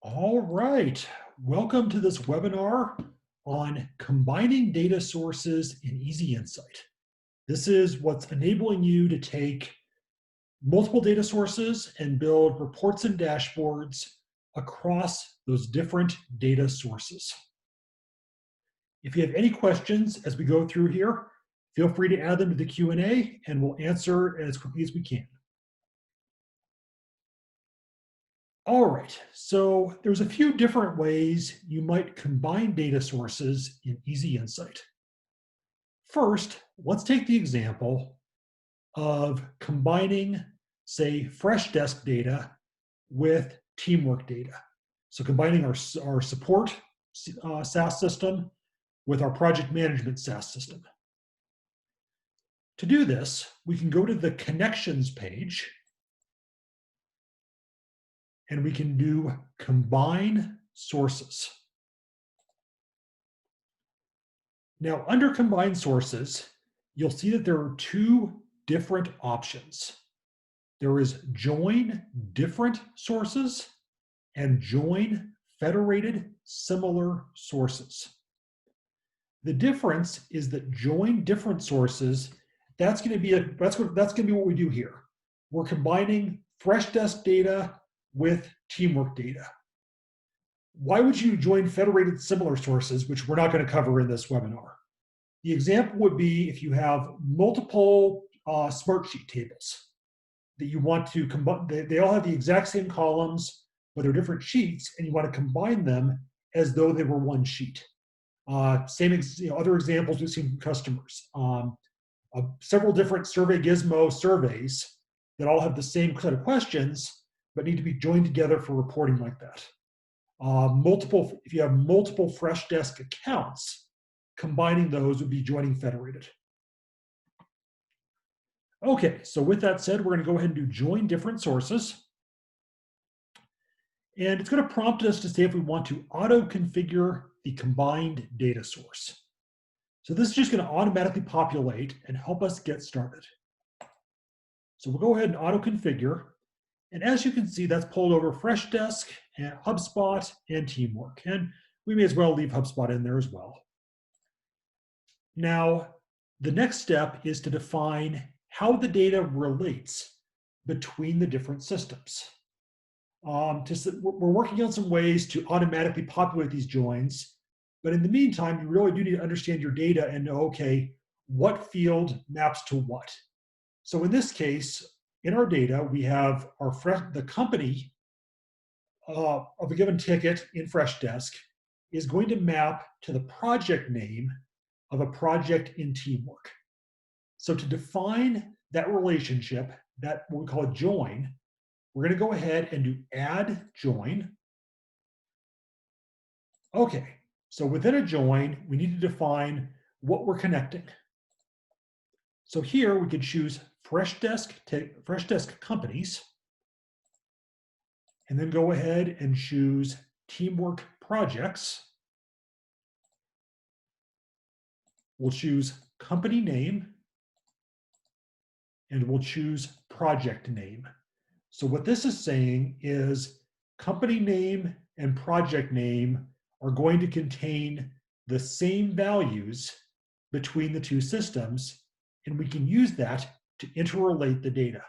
All right, welcome to this webinar on combining data sources in Easy Insight. This is what's enabling you to take multiple data sources and build reports and dashboards across those different data sources. If you have any questions as we go through here, feel free to add them to the Q&A and we'll answer as quickly as we can. All right, so there's a few different ways you might combine data sources in Easy Insight. First, let's take the example of combining, say, Freshdesk data with Teamwork data. So combining our support SaaS system with our project management SaaS system. To do this, we can go to the Connections page and we can do Combine Sources. Now, under Combine Sources, you'll see that there are two different options. There is Join Different Sources and Join Federated Similar Sources. The difference is that Join Different Sources, that's going to be what we do here. We're combining Freshdesk data with Teamwork data. Why would you join federated similar sources, which we're not going to cover in this webinar? The example would be if you have multiple Smartsheet tables that you want to combine. They all have the exact same columns, but they're different sheets, and you want to combine them as though they were one sheet. Other examples we've seen from customers. Several different Survey Gizmo surveys that all have the same set of questions, but need to be joined together for reporting like that. If you have multiple Freshdesk accounts, combining those would be joining federated. Okay, so with that said, we're going to go ahead and do join different sources. And it's going to prompt us to say if we want to auto-configure the combined data source. So this is just going to automatically populate and help us get started. So we'll go ahead and auto-configure. And as you can see, that's pulled over Freshdesk, and HubSpot, and Teamwork. And we may as well leave HubSpot in there as well. Now, the next step is to define how the data relates between the different systems. We're working on some ways to automatically populate these joins, but in the meantime, you really do need to understand your data and know, okay, what field maps to what. So in this case, in our data, we have the company of a given ticket in Freshdesk is going to map to the project name of a project in Teamwork. So to define that relationship, that what we call a join, we're going to go ahead and do add join. Okay, so within a join, we need to define what we're connecting. So here we could choose Freshdesk companies, and then go ahead and choose Teamwork projects. We'll choose company name, and we'll choose project name. So what this is saying is company name and project name are going to contain the same values between the two systems, and we can use that to interrelate the data.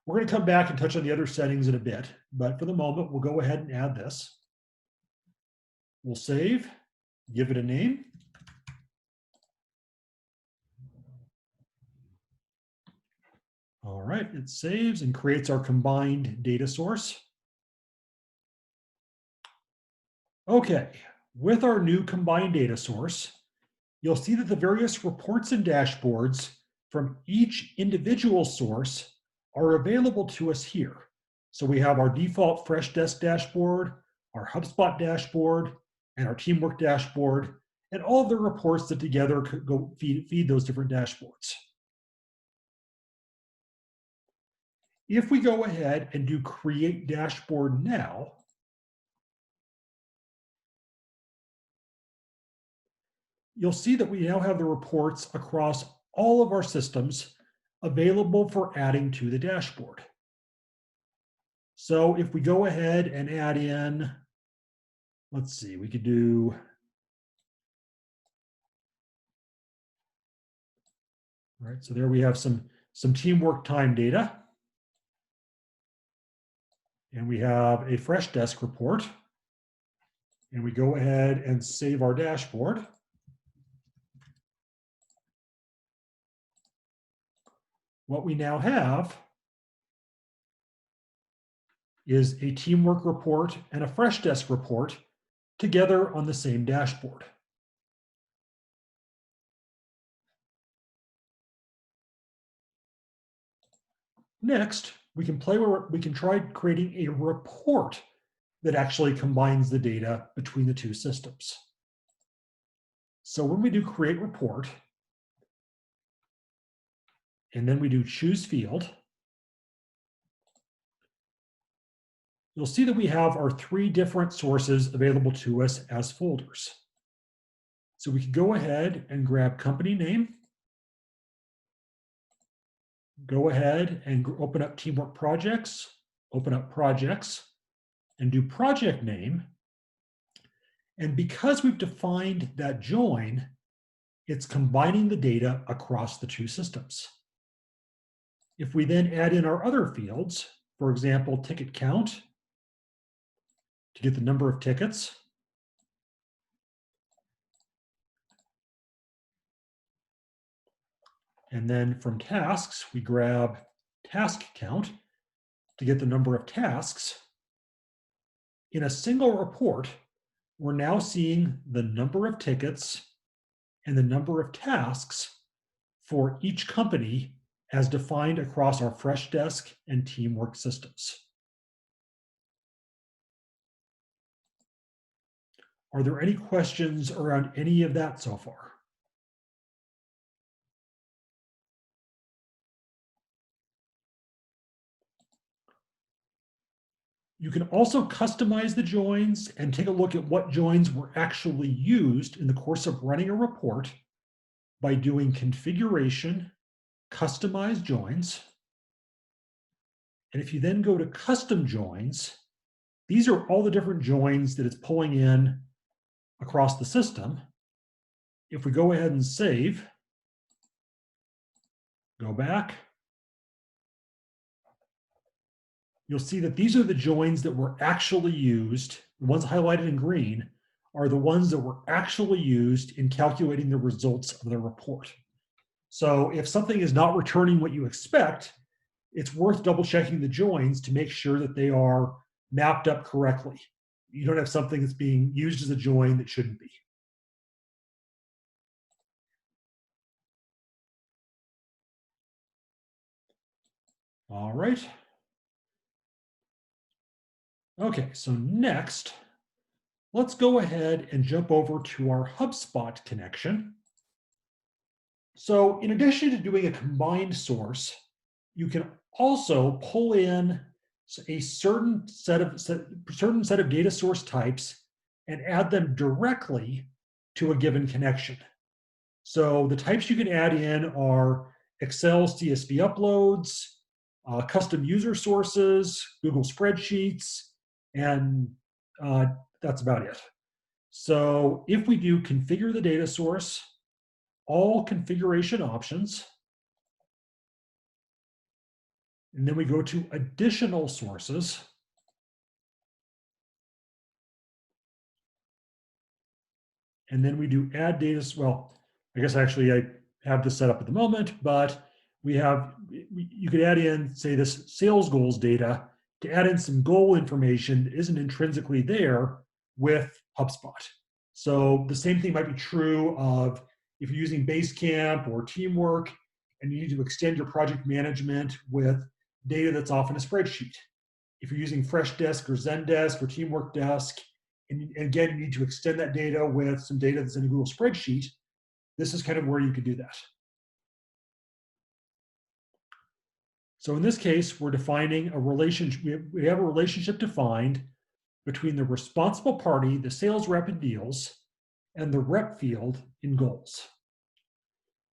We're going to come back and touch on the other settings in a bit, but for the moment, we'll go ahead and add this. We'll save, give it a name. All right, it saves and creates our combined data source. Okay, with our new combined data source, you'll see that the various reports and dashboards from each individual source are available to us here. So we have our default Freshdesk dashboard, our HubSpot dashboard, and our Teamwork dashboard, and all of the reports that together could go feed those different dashboards. If we go ahead and do Create Dashboard Now, you'll see that we now have the reports across all of our systems available for adding to the dashboard. So if we go ahead and add in, let's see, we could do, all right, so there we have some teamwork time data. And we have a fresh desk report. And we go ahead and save our dashboard. What we now have is a teamwork report and a fresh desk report together on the same dashboard. Next, we can try creating a report that actually combines the data between the two systems. So when we do create report, and then we do choose field, you'll see that we have our 3 different sources available to us as folders. So we can go ahead and grab company name, go ahead and open up teamwork projects, open up projects, and do project name. And because we've defined that join, it's combining the data across the 2 systems. If we then add in our other fields, for example, ticket count to get the number of tickets, and then from tasks, we grab task count to get the number of tasks. In a single report, we're now seeing the number of tickets and the number of tasks for each company as defined across our fresh desk and teamwork systems. Are there any questions around any of that so far? You can also customize the joins and take a look at what joins were actually used in the course of running a report by doing configuration, customize joins. And if you then go to custom joins, these are all the different joins that it's pulling in across the system. If we go ahead and save, go back, you'll see that these are the joins that were actually used. The ones highlighted in green are the ones that were actually used in calculating the results of the report. So if something is not returning what you expect, it's worth double checking the joins to make sure that they are mapped up correctly. You don't have something that's being used as a join that shouldn't be. All right. Okay, so next, let's go ahead and jump over to our Hubspot connection. So in addition to doing a combined source, you can also pull in a certain set of data source types and add them directly to a given connection. So the types you can add in are Excel CSV uploads, custom user sources, Google spreadsheets, and that's about it. So if we do configure the data source, all configuration options, and then we go to additional sources, and then we do add data. Well, I guess actually I have this set up at the moment, but you could add in, say, this sales goals data to add in some goal information that isn't intrinsically there with HubSpot. So the same thing might be true of if you're using Basecamp or Teamwork and you need to extend your project management with data that's off in a spreadsheet. If you're using Freshdesk or Zendesk or Teamwork Desk, and again, you need to extend that data with some data that's in a Google spreadsheet, this is kind of where you could do that. So in this case, we're defining a relationship. We have a relationship defined between the responsible party, the sales rep in deals, and the rep field in goals.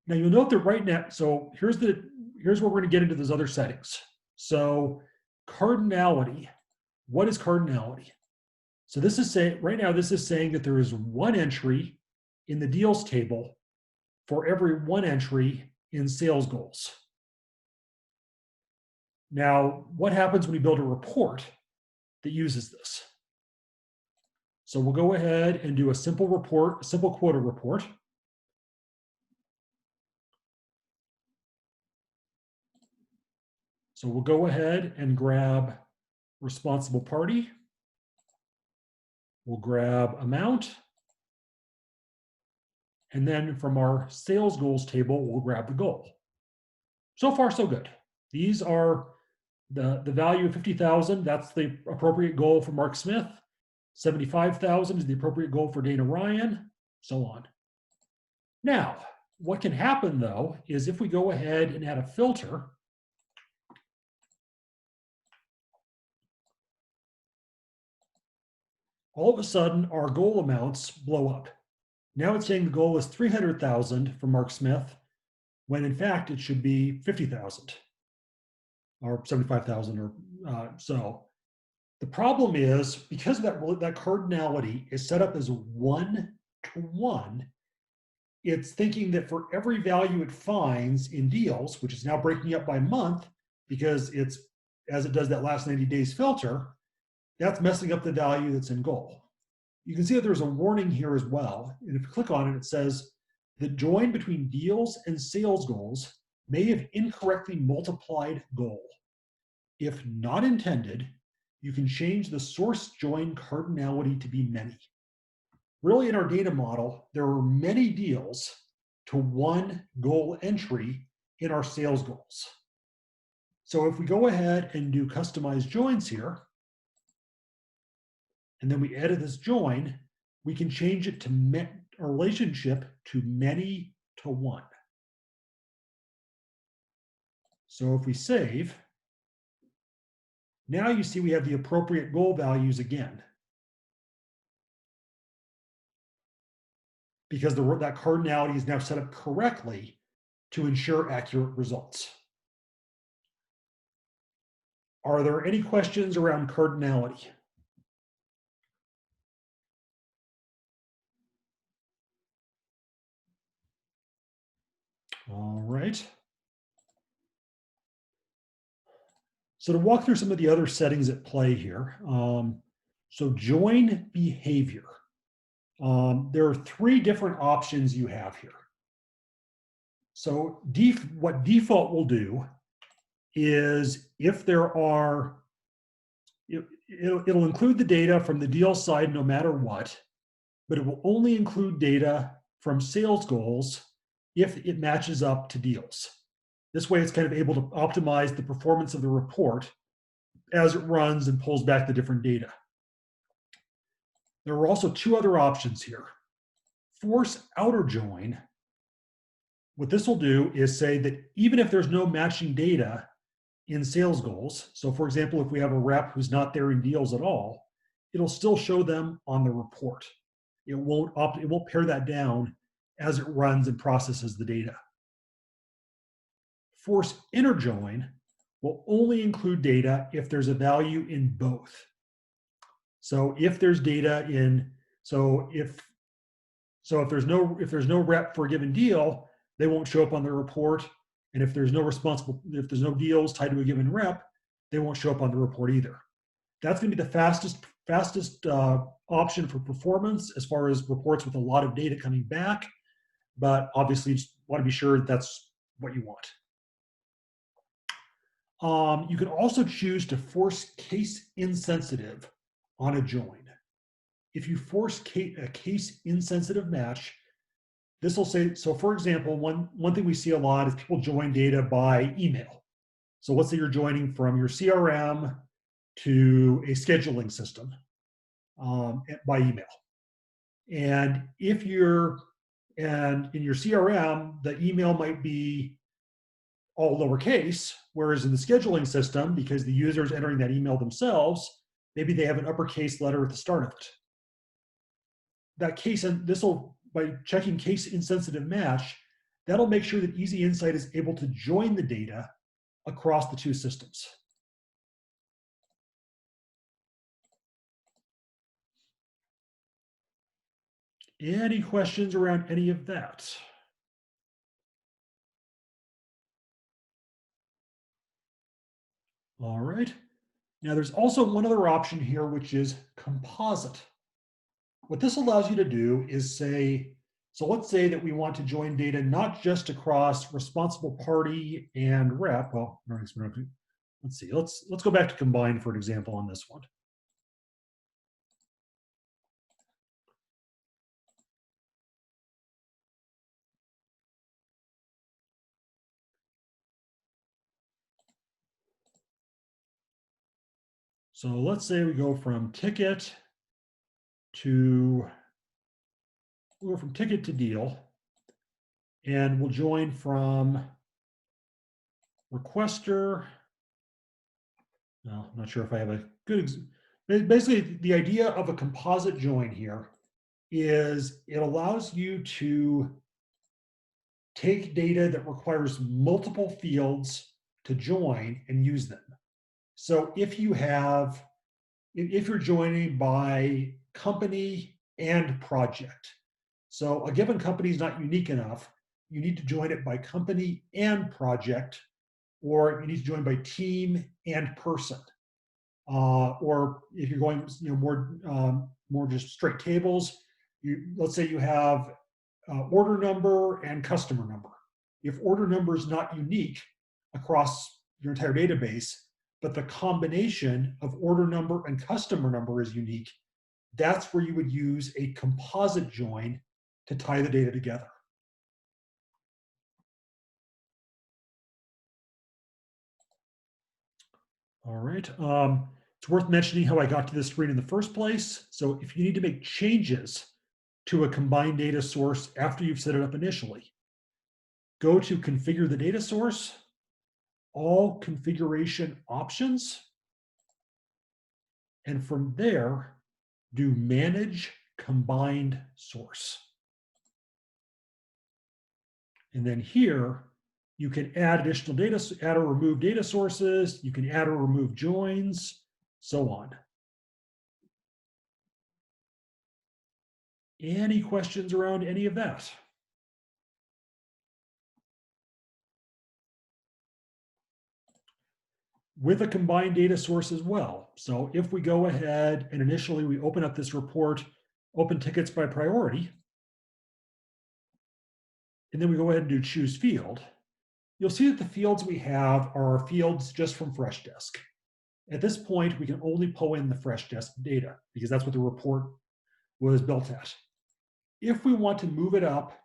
Now you'll note that right now, so here's where we're going to get into those other settings. So cardinality. What is cardinality? So this is saying, right now, this is saying that there is one entry in the deals table for every one entry in sales goals. Now, what happens when we build a report that uses this? So we'll go ahead and do a simple report, a simple quota report. So we'll go ahead and grab responsible party. We'll grab amount. And then from our sales goals table, we'll grab the goal. So far, so good. These are the value of 50,000. That's the appropriate goal for Mark Smith. 75,000 is the appropriate goal for Dana Ryan, so on. Now, what can happen though is if we go ahead and add a filter, all of a sudden our goal amounts blow up. Now it's saying the goal is 300,000 for Mark Smith, when in fact it should be 50,000 or 75,000 or so. The problem is because that cardinality is set up as 1-to-1, it's thinking that for every value it finds in deals, which is now breaking up by month, because it's as it does that last 90 days filter, that's messing up the value that's in goal. You can see that there's a warning here as well. And if you click on it, it says the join between deals and sales goals may have incorrectly multiplied goal. If not intended, you can change the source join cardinality to be many. Really, in our data model, there are many deals to one goal entry in our sales goals. So if we go ahead and do customize joins here, and then we edit this join, we can change it to a relationship to many to one. So if we save, now you see we have the appropriate goal values again, because that cardinality is now set up correctly to ensure accurate results. Are there any questions around cardinality? All right. So to walk through some of the other settings at play here, so join behavior. There are three different options you have here. So what default will do is if there are, it'll include the data from the deal side no matter what, but it will only include data from sales goals if it matches up to deals. This way it's kind of able to optimize the performance of the report as it runs and pulls back the different data. There are also two other options here. Force outer join. What this will do is say that even if there's no matching data in sales goals, so for example, if we have a rep who's not there in deals at all, it'll still show them on the report. It won't pare that down as it runs and processes the data. Force inner join will only include data if there's a value in both. So if there's data in, if there's no rep for a given deal, they won't show up on the report. And if there's no deals tied to a given rep, they won't show up on the report either. That's going to be the fastest option for performance as far as reports with a lot of data coming back. But obviously, you just want to be sure that's what you want. You can also choose to force case insensitive on a join. If you force a case insensitive match, this will say, so for example, one thing we see a lot is people join data by email. So let's say you're joining from your CRM to a scheduling system by email. And in your CRM, the email might be all lowercase, whereas in the scheduling system, because the user is entering that email themselves, maybe they have an uppercase letter at the start of it. That case, and this will, by checking case insensitive match, that'll make sure that Easy Insight is able to join the data across the two systems. Any questions around any of that? All right. Now there's also one other option here, which is composite. What this allows you to do is say, so let's say that we want to join data not just across responsible party and rep. Well, let's see. Let's go back to combine for an example on this one. So let's say we go from ticket to deal, and we'll join from requester. No, I'm not sure if I have a good. Basically, the idea of a composite join here is it allows you to take data that requires multiple fields to join and use them. So if you're joining by company and project, so a given company is not unique enough, you need to join it by company and project, or you need to join by team and person. Or if you're going, more just straight tables, let's say you have order number and customer number. If order number is not unique across your entire database, but the combination of order number and customer number is unique, that's where you would use a composite join to tie the data together. All right. It's worth mentioning how I got to this screen in the first place. So if you need to make changes to a combined data source after you've set it up initially, go to configure the data source, all configuration options, and from there, do manage combined source. And then here, you can add additional data, add or remove data sources, you can add or remove joins, so on. Any questions around any of that? With a combined data source as well. So if we go ahead and initially we open up this report, open tickets by priority, and then we go ahead and do choose field, you'll see that the fields we have are our fields just from Freshdesk. At this point, we can only pull in the Freshdesk data because that's what the report was built at. If we want to move it up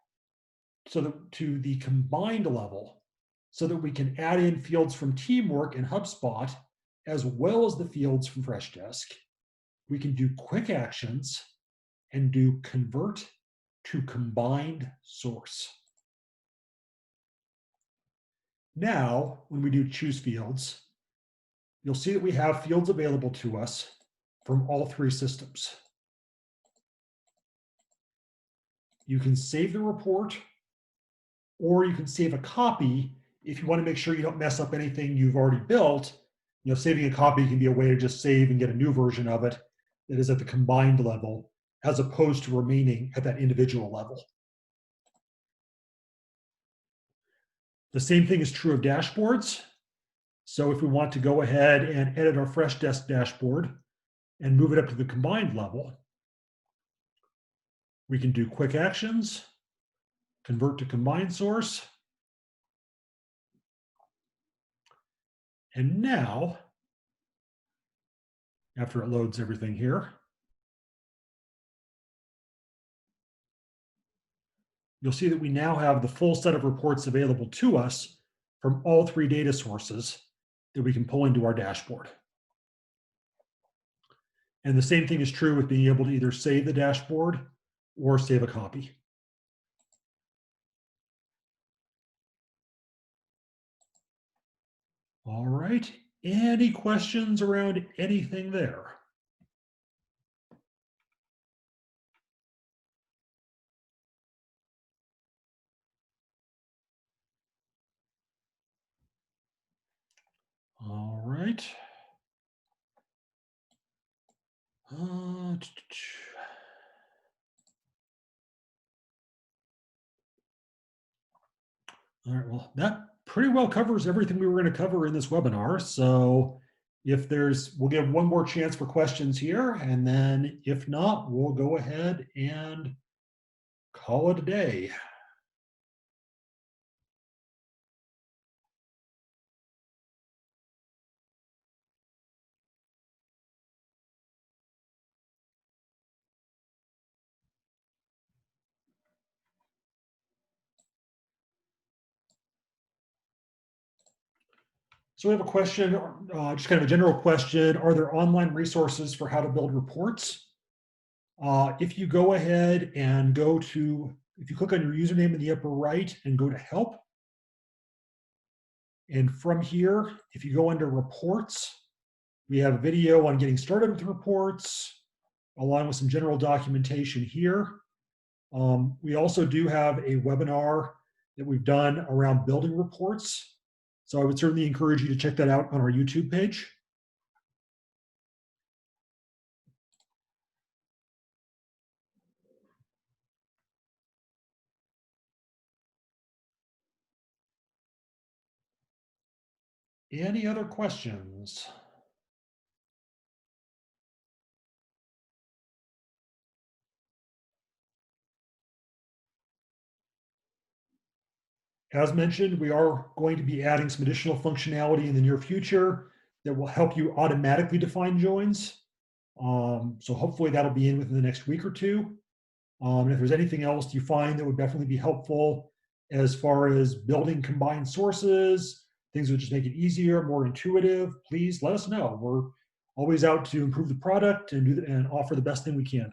to the combined level so that we can add in fields from Teamwork and HubSpot, as well as the fields from Freshdesk, we can do quick actions and do convert to combined source. Now, when we do choose fields, you'll see that we have fields available to us from all three systems. You can save the report, or you can save a copy if you want to make sure you don't mess up anything you've already built. Saving a copy can be a way to just save and get a new version of it that is at the combined level, as opposed to remaining at that individual level. The same thing is true of dashboards. So if we want to go ahead and edit our Freshdesk dashboard and move it up to the combined level, we can do quick actions, convert to combined source. And now, after it loads everything here, you'll see that we now have the full set of reports available to us from all three data sources that we can pull into our dashboard. And the same thing is true with being able to either save the dashboard or save a copy. All right. Any questions around anything there? All right. All right, well, that pretty well covers everything we were going to cover in this webinar. So if we'll give one more chance for questions here, and then if not, we'll go ahead and call it a day. So we have a question, just kind of a general question. Are there online resources for how to build reports? If you go ahead and if you click on your username in the upper right and go to help, and from here, if you go under reports, we have a video on getting started with reports, along with some general documentation here. We also do have a webinar that we've done around building reports. So I would certainly encourage you to check that out on our YouTube page. Any other questions? As mentioned, we are going to be adding some additional functionality in the near future that will help you automatically define joins. So hopefully that'll be in within the next week or two. And if there's anything else you find that would definitely be helpful as far as building combined sources, things that just make it easier, more intuitive, please let us know. We're always out to improve the product and offer the best thing we can.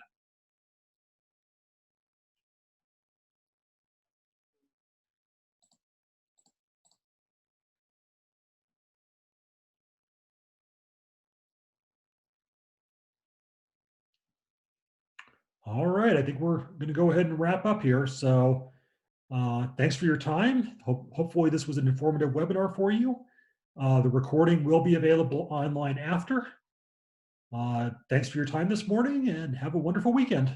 All right, I think we're going to go ahead and wrap up here. So thanks for your time. Hopefully this was an informative webinar for you. The recording will be available online after. Thanks for your time this morning and have a wonderful weekend.